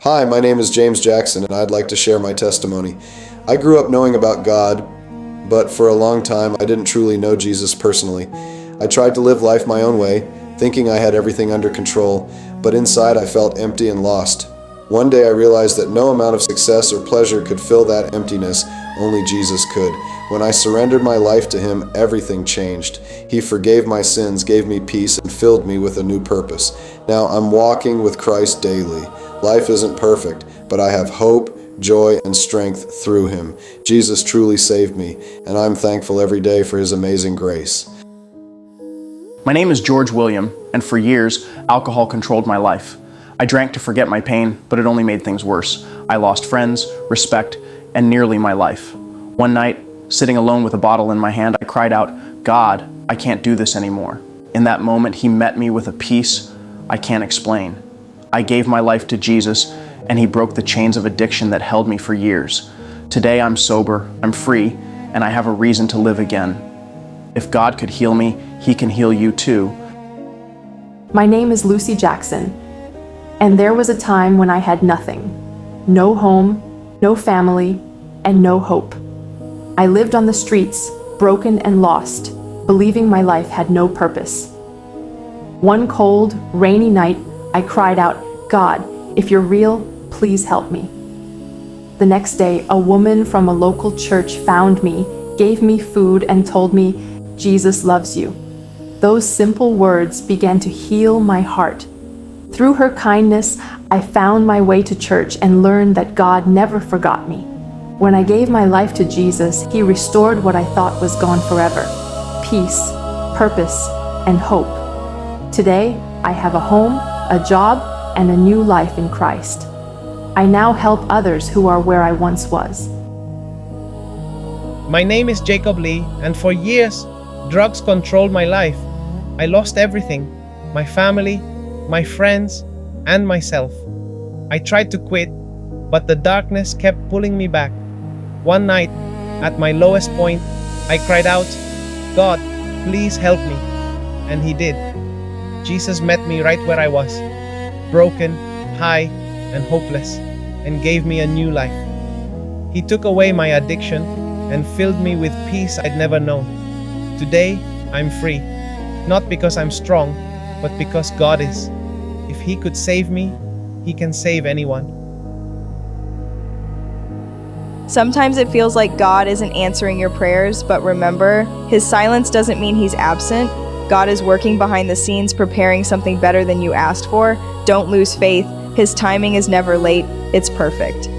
Hi, my name is James Jackson, and I'd like to share my testimony. I grew up knowing about God, but for a long time I didn't truly know Jesus personally. I tried to live life my own way, thinking I had everything under control, but inside I felt empty and lost. One day I realized that no amount of success or pleasure could fill that emptiness, only Jesus could. When I surrendered my life to Him, everything changed. He forgave my sins, gave me peace, and filled me with a new purpose. Now I'm walking with Christ daily. Life isn't perfect, but I have hope, joy, and strength through Him. Jesus truly saved me, and I'm thankful every day for His amazing grace. My name is George William, and for years, alcohol controlled my life. I drank to forget my pain, but it only made things worse. I lost friends, respect, and nearly my life. One night, sitting alone with a bottle in my hand, I cried out, "God, I can't do this anymore." In that moment, He met me with a peace I can't explain. I gave my life to Jesus, and He broke the chains of addiction that held me for years. Today I'm sober, I'm free, and I have a reason to live again. If God could heal me, He can heal you too. My name is Lucy Jackson, and there was a time when I had nothing. No home, no family, and no hope. I lived on the streets, broken and lost, believing my life had no purpose. One cold, rainy night, I cried out, "God, if you're real, please help me." The next day, a woman from a local church found me, gave me food, and told me, "Jesus loves you." Those simple words began to heal my heart. Through her kindness, I found my way to church and learned that God never forgot me. When I gave my life to Jesus, He restored what I thought was gone forever: peace, purpose, and hope. Today, I have a home, a job, and a new life in Christ. I now help others who are where I once was. My name is Jacob Lee, and for years, drugs controlled my life. I lost everything: my family, my friends, and myself. I tried to quit, but the darkness kept pulling me back. One night, at my lowest point, I cried out, "God, please help me." And He did. Jesus met me right where I was, broken, high, and hopeless, and gave me a new life. He took away my addiction and filled me with peace I'd never known. Today, I'm free, not because I'm strong, but because God is. If He could save me, He can save anyone. Sometimes it feels like God isn't answering your prayers, but remember, His silence doesn't mean He's absent. God is working behind the scenes, preparing something better than you asked for. Don't lose faith. His timing is never late. It's perfect.